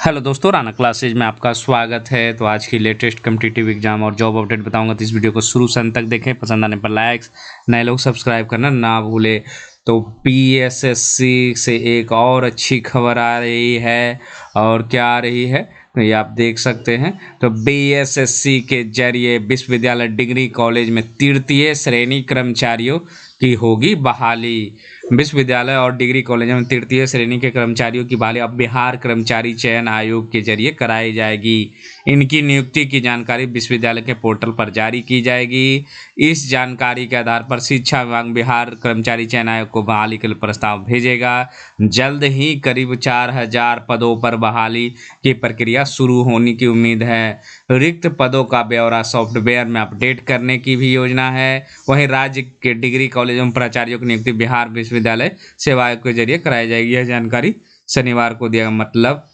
Hello दोस्तों, Rana classes में आपका स्वागत है। तो आज की लेटेस्ट कॉम्पिटिटिव एग्जाम और जॉब अपडेट बताऊंगा, तो इस वीडियो को शुरू से अंत तक देखें। पसंद आने पर लाइक्स, नए लोग सब्सक्राइब करना ना भूले। तो पीएसएससी से एक और अच्छी खबर आ रही है, और क्या आ रही है तो ये आप देख सकते हैं। तो बीएसएससी के जरिए विश्वविद्यालय डिग्री कॉलेज में तृतीय श्रेणी कर्मचारियों की होगी बहाली। विश्वविद्यालय और डिग्री कॉलेज में तृतीय श्रेणी के कर्मचारियों की बहाली अब बिहार कर्मचारी चयन आयोग के जरिए कराई जाएगी। इनकी नियुक्ति की जानकारी विश्वविद्यालय के पोर्टल पर जारी की जाएगी। इस जानकारी के आधार पर शिक्षा विभाग बिहार कर्मचारी चयन आयोग को बहाली के लिए प्रस्ताव भेजेगा। जल्द ही करीब 4000 पदों पर बहाली की प्रक्रिया शुरू होने की उम्मीद है। रिक्त पदों का ब्यौरा सॉफ्टवेयर में अपडेट करने की भी योजना है। वहीं राज्य के डिग्री कॉलेजों में प्राचार्यों की नियुक्ति बिहार विश्वविद्यालय सेवा आयोग के जरिए कराई जाएगी। यह जानकारी शनिवार को दिया। मतलब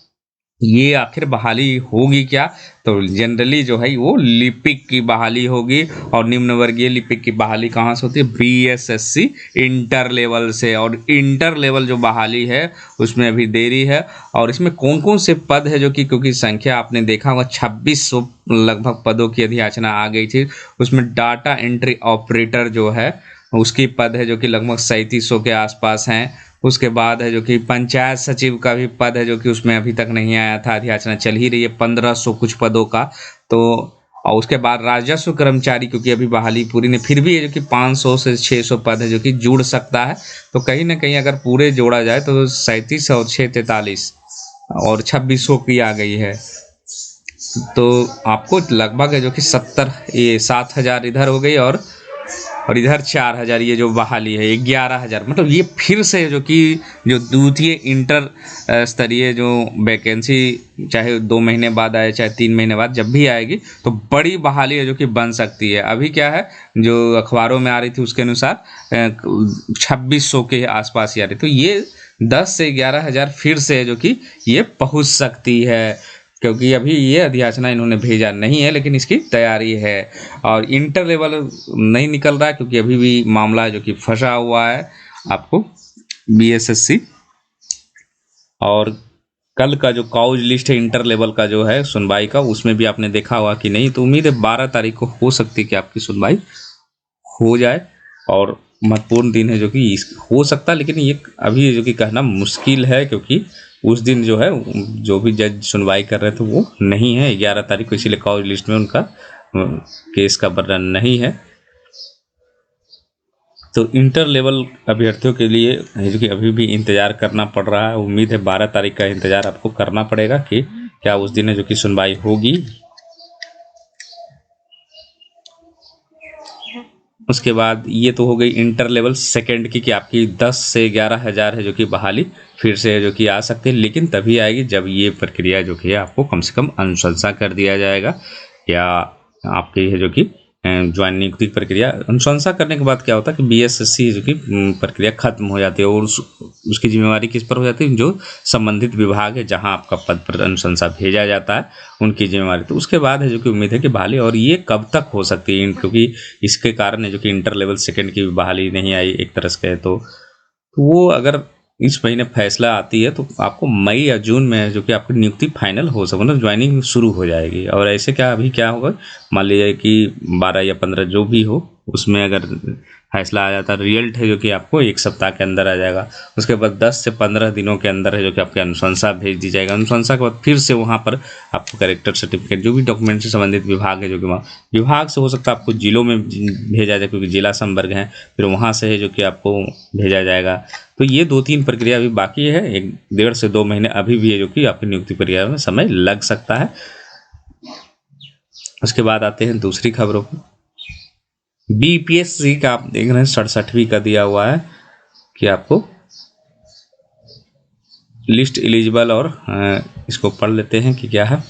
ये आखिर बहाली होगी क्या? तो जनरली जो है वो लिपिक की बहाली होगी, और निम्न वर्गीय लिपिक की बहाली कहाँ से होती है? बीएसएससी इंटर लेवल से। और इंटर लेवल जो बहाली है उसमें अभी देरी है। और इसमें कौन कौन से पद है जो कि, क्योंकि संख्या आपने देखा होगा 2600 लगभग पदों की अधियाचना आ गई थी। उसमें डाटा एंट्री ऑपरेटर जो है उसकी पद है जो कि लगभग 3700 के आसपास हैं। उसके बाद है जो कि पंचायत सचिव का भी पद है जो कि उसमें अभी तक नहीं आया था, अधियाचना चल ही रही है 1500 कुछ पदों का। तो और उसके बाद राजस्व कर्मचारी, क्योंकि अभी बहाली पूरी नहीं, फिर भी है जो कि 500 से 600 पद है जो कि जुड़ सकता है। तो कहीं ना कहीं अगर पूरे जोड़ा जाए तो 37 और 6 43 और 2600 की आ गई है। तो आपको लगभग है जो कि 7,000 इधर हो गई, और इधर 4000 ये जो बहाली है 11,000। मतलब ये फिर से जो कि जो द्वितीय इंटर स्तरीय जो वैकेंसी, चाहे 2 महीने बाद आए चाहे 3 महीने बाद, जब भी आएगी तो बड़ी बहाली है जो कि बन सकती है। अभी क्या है, जो अखबारों में आ रही थी उसके अनुसार 2600 के आसपास ही आ रही। तो ये 10 से 11,000 फिर से है जो कि ये पहुंच सकती है, क्योंकि अभी ये अधियाचना इन्होंने भेजा नहीं है, लेकिन इसकी तैयारी है। और इंटर लेवल नहीं निकल रहा है क्योंकि अभी भी मामला जो कि फंसा हुआ है आपको बीएसएससी। और कल का जो काउज लिस्ट है इंटर लेवल का जो है सुनवाई का, उसमें भी आपने देखा होगा कि नहीं। तो उम्मीद है 12 तारीख को हो सकती है कि आपकी सुनवाई हो जाए, और महत्वपूर्ण दिन है जो कि हो सकता है, लेकिन ये अभी जो कि कहना मुश्किल है, क्योंकि उस दिन जो है जो भी जज सुनवाई कर रहे थे वो नहीं है 11 तारीख को, इसीलिए काउज लिस्ट में उनका केस का वर्णन नहीं है। तो इंटर लेवल अभ्यर्थियों के लिए जो कि अभी भी इंतजार करना पड़ रहा है। उम्मीद है 12 तारीख का इंतजार आपको करना पड़ेगा कि क्या उस दिन है जो कि सुनवाई होगी। उसके बाद ये तो हो गई इंटर लेवल सेकेंड की, कि आपकी 10 से 11,000 है जो कि बहाली फिर से जो कि आ सकती है, लेकिन तभी आएगी जब ये प्रक्रिया जो कि है आपको कम से कम अनुशंसा कर दिया जाएगा, या आपकी है जो कि ज्वाइन नियुक्ति प्रक्रिया अनुशंसा करने के बाद क्या होता है कि बीएसएससी जो कि प्रक्रिया खत्म हो जाती है, और उसकी जिम्मेवारी किस पर हो जाती है? जो संबंधित विभाग है जहां आपका पद पर अनुशंसा भेजा जाता है उनकी जिम्मेवारी। तो उसके बाद है जो कि उम्मीद है कि बहाली, और ये कब तक हो सकती है, क्योंकि इसके कारण है जो कि इंटर लेवल सेकेंड की बहाली नहीं आई एक तरह से। तो वो अगर इस महीने फैसला आती है तो आपको मई या जून में जो कि आपकी नियुक्ति फाइनल हो सके, मतलब ज्वाइनिंग शुरू हो जाएगी। और ऐसे क्या अभी क्या होगा, मान लीजिए कि 12 या 15 जो भी हो, उसमें अगर फैसला आ जाता है, रिजल्ट है जो कि आपको 1 सप्ताह के अंदर आ जाएगा। उसके बाद 10 से 15 दिनों के अंदर है जो कि आपकी अनुशंसा भेज दी जाएगा। अनुशंसा के बाद फिर से वहाँ पर आपको कैरेक्टर सर्टिफिकेट, जो भी डॉक्यूमेंट से संबंधित विभाग है जो कि विभाग से हो सकता है आपको जिलों में भेजा जाए, क्योंकि जिला संवर्ग है, फिर वहाँ से है जो कि आपको भेजा जाएगा। तो ये 2-3 प्रक्रिया अभी बाकी है, 1-1.5 से 2 महीने अभी भी है जो कि आपकी नियुक्ति प्रक्रिया में समय लग सकता है। उसके बाद आते हैं दूसरी खबरों पर। बीपीएससी का आप देख रहे हैं 67वीं का दिया हुआ है कि आपको लिस्ट एलिजिबल, और इसको पढ़ लेते हैं कि क्या है।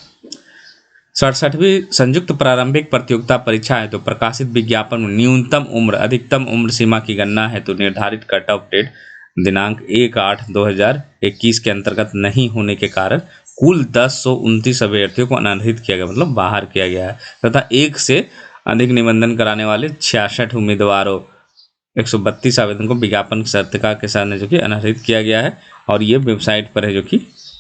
67वीं संयुक्त प्रारंभिक प्रतियोगिता परीक्षा है तो प्रकाशित विज्ञापन में न्यूनतम उम्र अधिकतम उम्र सीमा की गणना है तो निर्धारित कट ऑफ डेट दिनांक 1/8/2021 के अंतर्गत नहीं होने के कारण कुल 1029 अभ्यर्थियों को अनारक्षित किया गया, मतलब बाहर किया गया है, तथा 1 से अधिक निबंधन कराने वाले 66 उम्मीदवारों 132 आवेदन को विज्ञापन की शर्तिका के साथ जो कि अनारक्षित किया गया है। और ये वेबसाइट पर है जो कि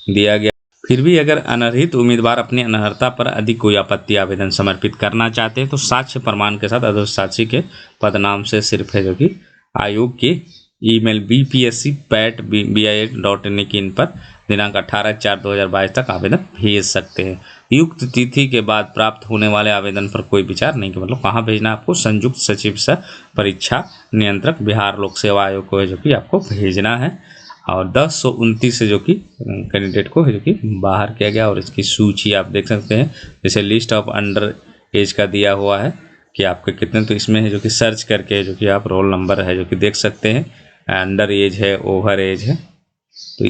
दिया गया। फिर भी अगर अनर्हित उम्मीदवार अपनी अनर्हता पर अधिक कोई आपत्ति आवेदन समर्पित करना चाहते हैं तो साक्ष्य प्रमाण के साथ अधोस्त साक्षी के पद नाम से सिर्फ है जो कि आयोग के ईमेल bpsc@bia.in की इन पर दिनांक 18/4/2022 तक आवेदन भेज सकते हैं। युक्त तिथि के बाद प्राप्त होने वाले आवेदन पर कोई विचार नहीं, मतलब कहाँ भेजना है आपको, संयुक्त सचिव सह परीक्षा नियंत्रक बिहार लोक सेवा आयोग को है जो कि आपको भेजना है। और 1029 से जो कि कैंडिडेट को है जो कि बाहर किया गया। और इसकी सूची आप देख सकते हैं, जैसे लिस्ट ऑफ अंडर एज का दिया हुआ है कि आपके कितने, तो इसमें है जो कि सर्च करके जो कि आप रोल नंबर है जो कि देख सकते हैं, अंडर एज है, ओवर एज है। तो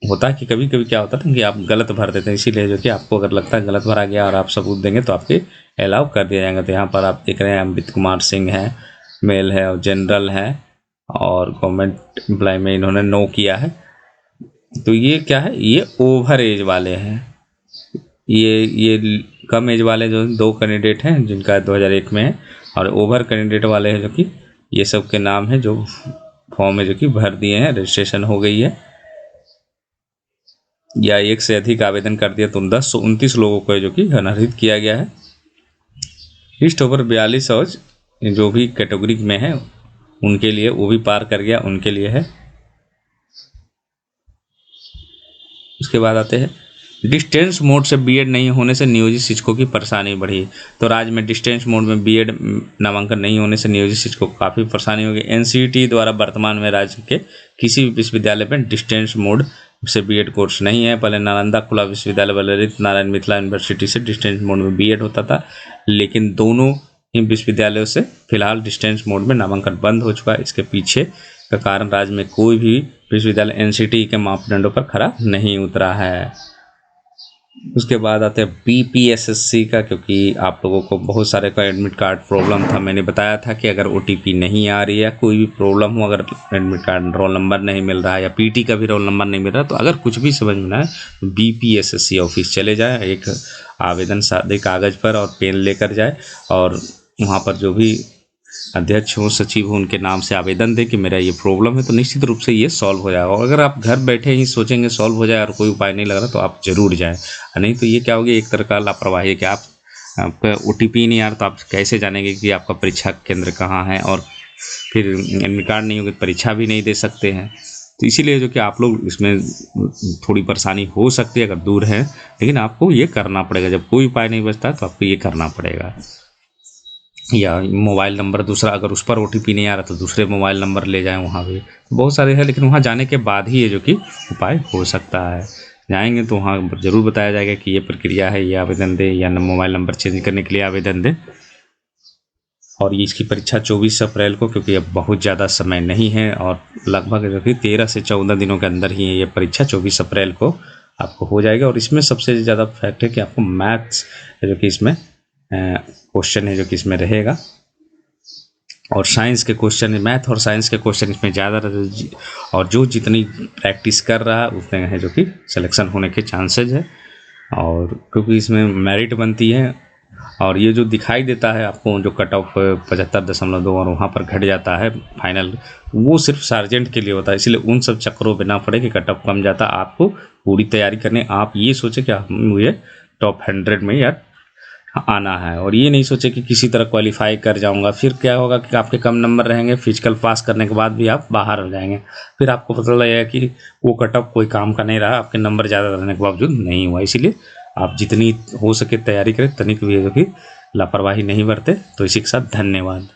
होता है कि कभी कभी क्या होता है कि आप गलत भर देते हैं, इसीलिए जो कि आपको अगर लगता है गलत भरा गया और आप सबूत देंगे तो आपके अलाउ कर दिया जाएगा। तो यहाँ पर आप देख रहे हैं अमित कुमार सिंह है, मेल है और जनरल है, और गवर्नमेंट एम्प्लॉय में इन्होंने नो किया है। तो ये क्या है, ये ओवर एज वाले हैं। ये कम एज वाले जो 2 कैंडिडेट हैं जिनका 2001 में है, और ओवर कैंडिडेट वाले हैं जो कि ये सब के नाम है जो फॉर्म में जो कि भर दिए हैं, रजिस्ट्रेशन हो गई है या एक से अधिक आवेदन कर दिया तो 1029 लोगों को जो कि अनर्हित किया गया है। लिस्ट ओवर 42 और जो भी कैटेगरी में है उनके लिए, वो भी पार कर गया उनके लिए है। उसके बाद आते हैं डिस्टेंस मोड से बीएड नहीं होने से नियोजित शिक्षकों की परेशानी बढ़ी। तो राज्य में डिस्टेंस मोड में बीएड नामांकन नहीं होने से नियोजित शिक्षकों को काफ़ी परेशानी होगी। एनसीईटी द्वारा वर्तमान में राज्य के किसी भी विश्वविद्यालय में डिस्टेंस मोड से बीएड कोर्स नहीं है। पहले नालंदा खुला विश्वविद्यालय ललित नारायण मिथिला यूनिवर्सिटी से डिस्टेंस मोड में बीएड होता था, लेकिन दोनों ही विश्वविद्यालयों से फिलहाल डिस्टेंस मोड में नामांकन बंद हो चुका है। इसके पीछे का कारण राज्य में कोई भी विश्वविद्यालय एनसीईटी के मापदंडों पर खरा नहीं उतरा है। उसके बाद आते हैं बीपीएसएससी का, क्योंकि आप लोगों को बहुत सारे का एडमिट कार्ड प्रॉब्लम था। मैंने बताया था कि अगर ओटीपी नहीं आ रही है, कोई भी प्रॉब्लम हो, अगर एडमिट कार्ड रोल नंबर नहीं मिल रहा है या पीटी का भी रोल नंबर नहीं मिल रहा, तो अगर कुछ भी समझ में ना आए तो बीपीएसएससी ऑफिस चले जाएं, एक आवेदन सादे कागज़ पर और पेन लेकर जाए और वहाँ पर जो भी अध्यक्ष हो, सचिव हो, उनके नाम से आवेदन दे कि मेरा ये प्रॉब्लम है, तो निश्चित रूप से ये सॉल्व हो जाएगा। और अगर आप घर बैठे ही सोचेंगे सॉल्व हो जाए और कोई उपाय नहीं लग रहा तो आप जरूर जाएं, नहीं तो ये क्या होगी, एक तरह का लापरवाही है कि आपका ओटीपी नहीं आ रहा तो आप कैसे जानेंगे कि आपका परीक्षा केंद्र कहाँ है, और फिर एडमिट कार्ड नहीं होगा परीक्षा भी नहीं दे सकते हैं। तो इसीलिए जो कि आप लोग इसमें थोड़ी परेशानी हो सकती है अगर दूर है, लेकिन आपको ये करना पड़ेगा। जब कोई उपाय नहीं बचता तो आपको ये करना पड़ेगा। या मोबाइल नंबर दूसरा, अगर उस पर ओटीपी नहीं आ रहा तो दूसरे मोबाइल नंबर ले जाएं, वहाँ भी बहुत सारे हैं, लेकिन वहाँ जाने के बाद ही ये जो कि उपाय हो सकता है। जाएंगे तो वहाँ ज़रूर बताया जाएगा कि ये प्रक्रिया है, ये आवेदन दें या मोबाइल नंबर चेंज करने के लिए आवेदन दें। और ये इसकी परीक्षा 24 अप्रैल को, क्योंकि अब बहुत ज़्यादा समय नहीं है और लगभग जो कि 13 से 14 दिनों के अंदर ही ये परीक्षा 24 अप्रैल को आपको हो जाएगा। और इसमें सबसे ज़्यादा फैक्ट है कि आपको मैथ्स जो कि इसमें क्वेश्चन है जो कि इसमें रहेगा, और साइंस के क्वेश्चन, मैथ और साइंस के क्वेश्चन इसमें ज़्यादा, और जो जितनी प्रैक्टिस कर रहा है उतने है जो कि सिलेक्शन होने के चांसेज है। और क्योंकि इसमें मेरिट बनती है, और ये जो दिखाई देता है आपको जो कट ऑफ 75.2 और वहाँ पर घट जाता है फाइनल, वो सिर्फ सार्जेंट के लिए होता है। इसलिए उन सब चक्करों में ना पड़े कि कट ऑफ कम जाता, आपको पूरी तैयारी करनी। आप ये सोचे कि मुझे टॉप 100 में या आना है, और ये नहीं सोचे कि किसी तरह क्वालिफाई कर जाऊंगा। फिर क्या होगा कि आपके कम नंबर रहेंगे, फिजिकल पास करने के बाद भी आप बाहर हो जाएंगे, फिर आपको पता लगेगा कि वो कट ऑफ कोई काम का नहीं रहा, आपके नंबर ज़्यादा रहने के बावजूद नहीं हुआ। इसीलिए आप जितनी हो सके तैयारी करें, तनिक भी लापरवाही नहीं बरते। तो इसी के साथ धन्यवाद।